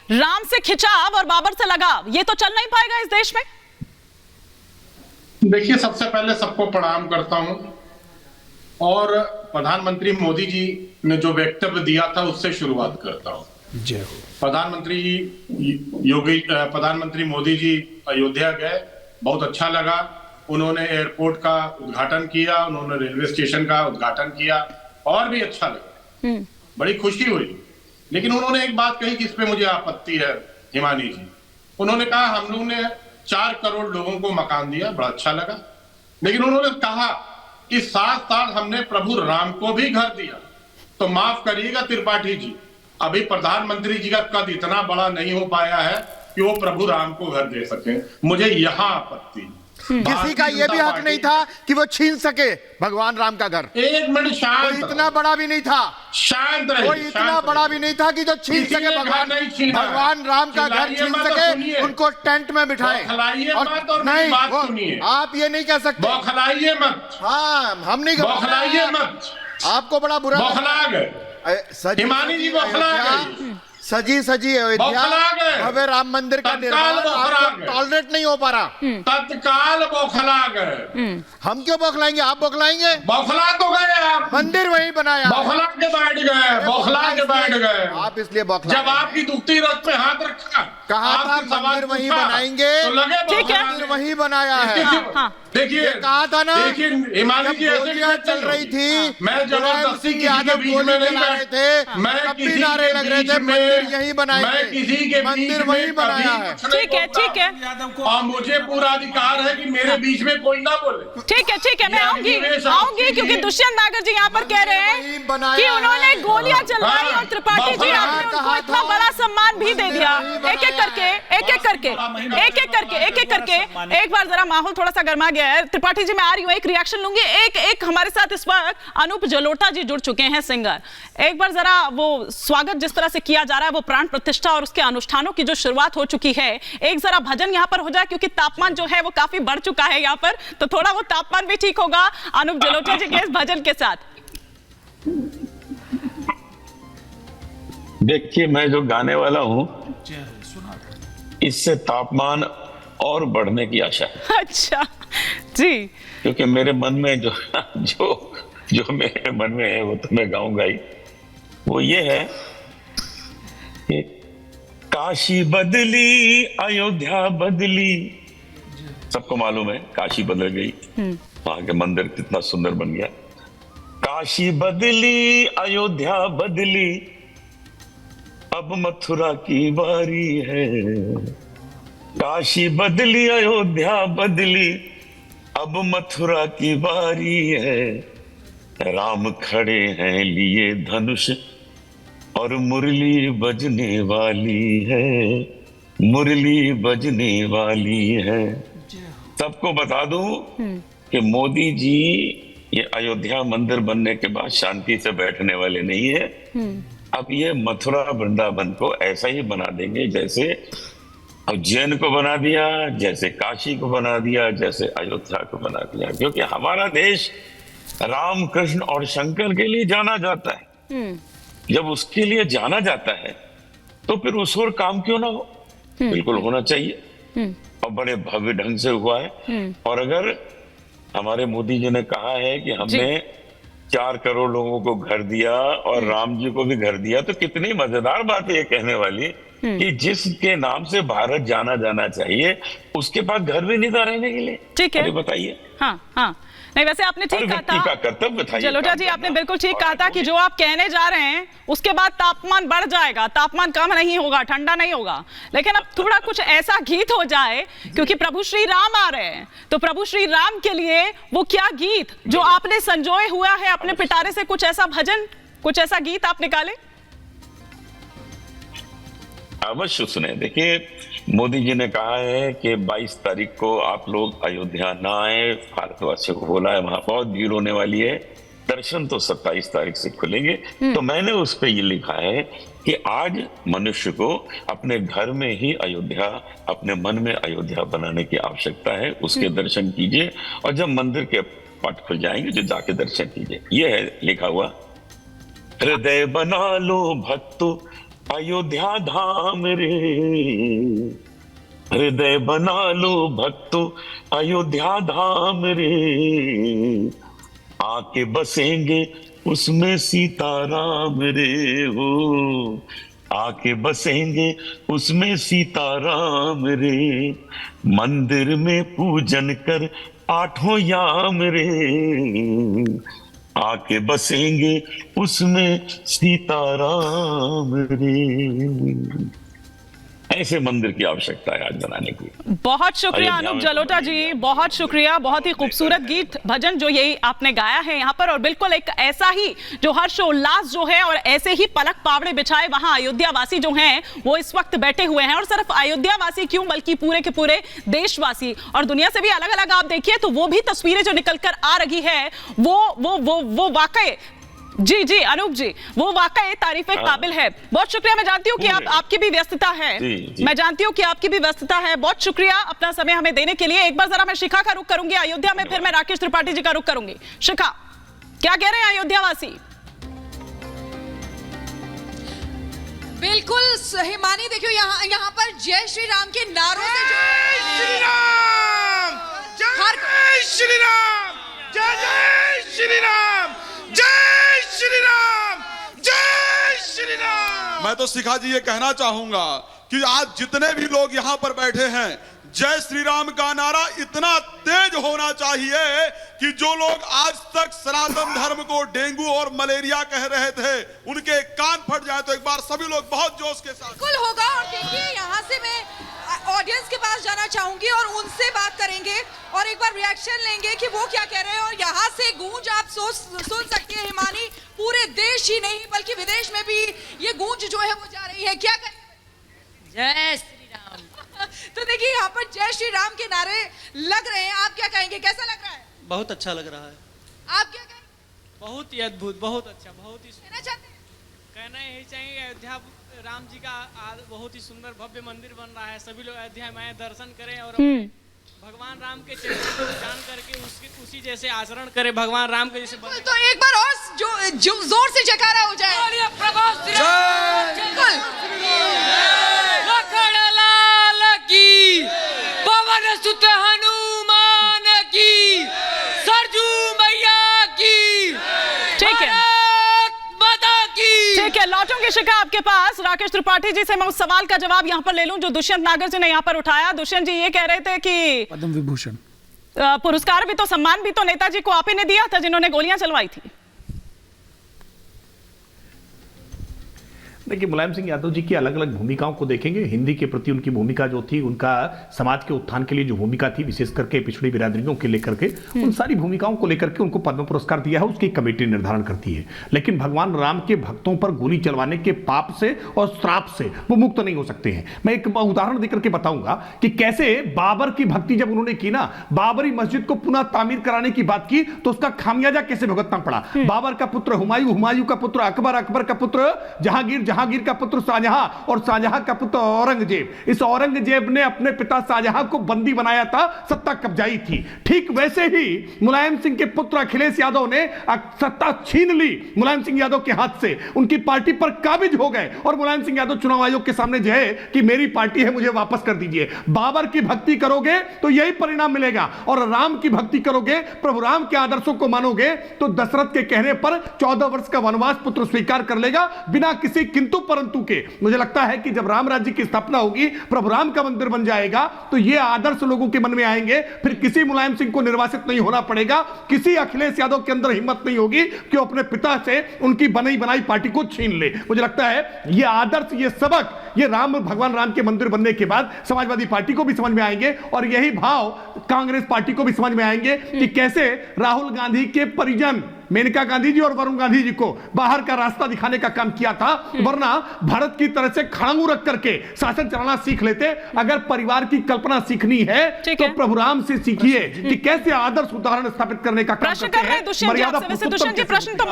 राम से खिंचाव और बाबर से लगाव, ये तो चल नहीं पाएगा इस देश में। देखिए, सबसे पहले सबको प्रणाम करता हूं और प्रधानमंत्री मोदी जी ने जो वक्तव्य दिया था उससे शुरुआत करता हूं। जय हो। प्रधानमंत्री मोदी जी अयोध्या गए, बहुत अच्छा लगा। उन्होंने एयरपोर्ट का उद्घाटन किया, उन्होंने रेलवे स्टेशन का उद्घाटन किया और भी अच्छा लगा, बड़ी खुशी हुई। लेकिन उन्होंने एक बात कही जिस पे मुझे आपत्ति है, हिमानी जी। उन्होंने कहा हम लोग ने 4 करोड़ लोगों को मकान दिया, बड़ा अच्छा लगा। लेकिन उन्होंने कहा कि 7 साल हमने प्रभु राम को भी घर दिया। तो माफ करिएगा त्रिपाठी जी, अभी प्रधानमंत्री जी का कद इतना बड़ा नहीं हो पाया है कि वो प्रभु राम को घर दे सके। मुझे यहाँ आपत्ति। किसी का यह भी हक नहीं था कि वो छीन सके भगवान राम का घर। एक मिनट शांत। कोई इतना बड़ा भी नहीं था, शांत रहे। कोई इतना बड़ा भी नहीं था कि जो छीन सके भगवान राम का घर छीन सके, उनको टेंट में बिठाए। और नहीं, आप ये नहीं कह सकते। बौखलाइए मत। हाँ, हम नहीं बौखलाइए मत। आपको बड़ा बुरा बौखला गए हिमानी जी, बौखला गए। सजी सजी अयोध्या, भव्य राम मंदिर का निर्माण आपको टॉलरेट नहीं हो पा रहा। तत्काल बौखला गए। हम क्यों बौखलाएंगे, आप बौखलाएंगे। बौखला तो गए आप, मंदिर वहीं बनाया, बौखला के बैठ गए, बौखला के बैठ गए आप, इसलिए बौखला। जब आपकी दुखती रथ पे हाथ रखा, कहा था मंदिर वहीं बनाएंगे, तो लगे मंदिर वहीं बनाया है। देखिए, कहा था ना, देखिए हिमानी जी, गोलियां चल रही थी, मैं जबरदस्ती किसी के बीच में नहीं रहे थे, मैं किसी नारे लग रहे थे, मंदिर यहीं बनाएंगे, मैं किसी के मंदिर वहीं बनाया है। ठीक है, ठीक है, और मुझे पूरा अधिकार है कि मेरे बीच में कोई ना बोले। ठीक है, ठीक है, मैं आऊंगी क्योंकि दुष्यंत नागर जी यहाँ पर कह रहे हैं कि उन्होंने गोलियां चलवाई और त्रिपाठी जी आपने उनको इतना बड़ा सम्मान भी दे दिया। एक एक करके एक बार जरा माहौल थोड़ा सा गर्मा गया है। त्रिपाठी जी, मैं आ रही हूँ, एक रिएक्शन लूंगी। एक हमारे साथ इस वक्त अनूप जलोटा जी जुड़ चुके हैं, सिंगर। एक बार जरा वो स्वागत जिस तरह से किया जा रहा है, वो प्राण प्रतिष्ठा और उसके अनुष्ठानों की जो शुरुआत हो चुकी है, एक जरा भजन यहाँ पर हो जाए क्योंकि तापमान जो है वो काफी बढ़ चुका है यहाँ पर, तो थोड़ा वो तापमान भी ठीक होगा अनूप जलोटा जी के इस भजन के साथ। देखिए, मैं जो गाने वाला हूँ इससे तापमान और बढ़ने की आशा है। अच्छा जी, क्योंकि मेरे मन में जो मेरे मन में है वो तो मैं गाऊंगा ही। वो ये है कि काशी बदली, अयोध्या बदली। सबको मालूम है काशी बदल गई, वहां के मंदिर कितना सुंदर बन गया। काशी बदली, अयोध्या बदली, अब मथुरा की बारी है। काशी बदली, अयोध्या बदली, अब मथुरा की बारी है। राम खड़े हैं लिए धनुष और मुरली बजने वाली है, मुरली बजने वाली है। सबको बता दूं कि मोदी जी ये अयोध्या मंदिर बनने के बाद शांति से बैठने वाले नहीं है। अब ये मथुरा वृंदावन को ऐसा ही बना देंगे जैसे उज्जैन को बना दिया, जैसे काशी को बना दिया, जैसे अयोध्या को बना दिया। क्योंकि हमारा देश राम, कृष्ण और शंकर के लिए जाना जाता है। जब उसके लिए जाना जाता है तो फिर उस और काम क्यों ना हो, बिल्कुल होना चाहिए और बड़े भव्य ढंग से हुआ है। और अगर हमारे मोदी जी ने कहा है कि हमने 4 करोड़ लोगों को घर दिया और राम जी को भी घर दिया, तो कितनी मजेदार बात है ये कहने वाली कि जिसके नाम से भारत जाना जाना चाहिए उसके पास घर भी नहीं था रहने के लिए। ठीक है, बताइए। हाँ हाँ, नहीं वैसे आपने ठीक कहा था, कर्तव्य था। जलोटा जी आपने बिल्कुल ठीक कहा था कि जो आप कहने जा रहे हैं उसके बाद तापमान बढ़ जाएगा, तापमान कम नहीं होगा, ठंडा नहीं होगा। लेकिन अब थोड़ा कुछ ऐसा गीत हो जाए, क्योंकि प्रभु श्री राम आ रहे हैं, तो प्रभु श्री राम के लिए वो क्या गीत जो आपने संजोए हुआ है अपने पिटारे से, कुछ ऐसा भजन, कुछ ऐसा गीत आप निकाले। अवश्य सुने। देखिए, मोदी जी ने कहा है कि 22 तारीख को आप लोग अयोध्या ना आए, भारतवासियों को बोला है वहां बहुत भीड़ होने वाली है, दर्शन तो 27 तारीख से खुलेंगे। तो मैंने उस पर ये लिखा है कि आज मनुष्य को अपने घर में ही अयोध्या, अपने मन में अयोध्या बनाने की आवश्यकता है। उसके दर्शन कीजिए और जब मंदिर के पट खुल जाएंगे जो जाके दर्शन कीजिए। ये है लिखा हुआ, हृदय बना लो भक्तो अयोध्या धाम रे, हृदय बना लो भक्तों अयोध्या धाम रे, आके बसेंगे उसमें सीताराम रे हो, आके बसेंगे उसमें सीताराम रे, मंदिर में पूजन कर आठों याम रे, आके बसेंगे उसमें सीताराम रे। ऐसे मंदिर की आवश्यकता है आज बनाने की। बहुत शुक्रिया अयोध्या अनूप में जलोटा जी, बहुत शुक्रिया। बहुत ही खूबसूरत गीत भजन जो यही आपने गाया है यहाँ पर, और बिल्कुल एक ऐसा ही जो हर्षोल्लास जो है और ऐसे ही पलक पावड़े बिछाए वहां अयोध्या वासी जो हैं वो इस वक्त बैठे हुए हैं। और सिर्फ अयोध्या वासी क्यों बल्कि पूरे के पूरे देशवासी और दुनिया से भी अलग अलग आप देखिए तो वो भी तस्वीरें जो निकल कर आ रही है वो वाकई जी जी अनूप जी वो वाकई तारीफ काबिल है। बहुत शुक्रिया। मैं जानती हूँ कि आपकी भी व्यस्तता है, मैं जानती हूँ कि आपकी भी व्यस्तता है। बहुत शुक्रिया अपना समय हमें देने के लिए। एक बार जरा मैं शिखा का रुख करूंगी अयोध्या में, फिर मैं राकेश त्रिपाठी जी का रुख करूंगी। शिखा, क्या कह रहे हैं अयोध्या वासी? बिल्कुल हिमानी, देखियो यहाँ पर जय श्री राम के नारों से जय श्री राम, जय श्री राम, जय श्री राम, जय श्री राम, जय श्री राम। मैं तो शिखा जी ये कहना चाहूंगा कि आज जितने भी लोग यहाँ पर बैठे हैं, जय श्री राम का नारा इतना तेज होना चाहिए कि जो लोग आज तक सनातन धर्म को डेंगू और मलेरिया कह रहे थे उनके कान फट जाए। तो एक बार सभी लोग बहुत जोश के साथ बिल्कुल होगा। और देखिए यहाँ से मैं ऑडियंस के पास जाना चाहूंगी और उनसे बात करेंगे और एक बार रिएक्शन लेंगे कि वो क्या कह रहे हैं। और यहाँ से गूंज आप सुन सकती है हिमानी, पूरे देश ही नहीं बल्कि विदेश में भी ये गूंज जो है वो जा रही है। क्या करें? जय श्री राम। तो देखिए यहाँ पर जय श्री राम के नारे लग रहे हैं, आप क्या कहेंगे, कैसा लग रहा है? बहुत अच्छा लग रहा है। आप क्या कहेंगे? बहुत ही अद्भुत, बहुत अच्छा, बहुत ही कहना चाहते हैं? कहना यही चाहिए अयोध्या राम जी का बहुत ही सुंदर भव्य मंदिर बन रहा है। सभी लोग अयोध्या में आए, दर्शन करें और भगवान राम के चरित्र को जान करके उसी जैसे आचरण करें, भगवान राम के जैसे। तो एक बार और जो जोर से जयकारा हो जाए। पवन सुत हनुमान की, सरजू मैया की, ठीक है, माता की। ठीक है, लौटूंगी शिखा आपके पास। राकेश त्रिपाठी जी से मैं उस सवाल का जवाब यहाँ पर ले लूं जो दुष्यंत नागर जी ने यहाँ पर उठाया। दुष्यंत जी ये कह रहे थे कि पद्म विभूषण पुरस्कार भी तो सम्मान भी तो नेताजी को आप ही ने दिया था जिन्होंने गोलियां चलवाई थी। देखिए, मुलायम सिंह यादव जी की अलग अलग भूमिकाओं को देखेंगे। हिंदी के प्रति उनकी भूमिका जो थी, उनका समाज के उत्थान के लिए जो भूमिका थी, विशेष करके पिछड़ी बिरादरियों के लेकर के, उन सारी भूमिकाओं को लेकर के उनको पद्म पुरस्कार दिया है, उसकी कमेटी निर्धारण करती है। लेकिन भगवान राम के भक्तों पर गोली चलवाने के पाप से और श्राप से वो मुक्त नहीं हो सकते हैं। मैं एक उदाहरण देकर के बताऊंगा कि कैसे बाबर की भक्ति जब उन्होंने की ना, बाबरी मस्जिद को पुनः तामीर कराने की बात की तो उसका खामियाजा कैसे भुगतना पड़ा। बाबर का पुत्र हुमायूं, हुमायूं का पुत्र अकबर, अकबर का पुत्र जहांगीर, जहांगीर का पुत्र शाहजहां और शाहजहां का पुत्र औरंगजेब। इस औरंगजेब ने अपने पिता शाहजहां को बंदी बनाया था, सत्ता कब्जाई थी। ठीक वैसे ही मुलायम सिंह के पुत्र अखिलेश यादव ने सत्ता छीन ली मुलायम सिंह यादव के हाथ से, उनकी पार्टी पर काबिज हो गए और मुलायम सिंह यादव चुनाव आयोग के सामने जो है कि मेरी पार्टी है, मुझे वापस कर दीजिए। बाबर की भक्ति करोगे तो यही परिणाम मिलेगा, और राम की भक्ति करोगे, प्रभु राम के आदर्शों को मानोगे तो दशरथ के कहने पर 14 वर्ष का वनवास पुत्र स्वीकार कर लेगा बिना किसी किंतु परंतु के। मुझे लगता है कि जब राम राज्य की स्थापना होगी, प्रभु राम का मंदिर बन जाएगा, तो ये आदर्श लोगों के मन में आएंगे। फिर किसी मुलायम सिंह को निर्वासित नहीं होना पड़ेगा, किसी अखिलेश यादव के अंदर हिम्मत नहीं होगी कि अपने पिता से उनकी बनी बनाई पार्टी को छीन ले। मुझे लगता है ये आदर्श, ये सबक, ये भगवान राम के मंदिर बनने के बाद समाजवादी पार्टी को भी समझ में आएंगे और यही भाव कांग्रेस पार्टी को भी समझ में आएंगे कि कैसे राहुल गांधी के परिजन मेनका गांधी जी और वरुण गांधी जी को बाहर का रास्ता दिखाने का काम किया था, वरना भारत की तरह से खड़ांगू रख करके शासन चलाना सीख लेते। अगर परिवार की कल्पना सीखनी है तो प्रभु राम से सीखिए कि कैसे आदर्श उदाहरण स्थापित करने का काम करते हैं। प्रश्न कर रहे हैं दुष्यंत जी आपसे। वैसे दुष्यंत जी प्रश्न तो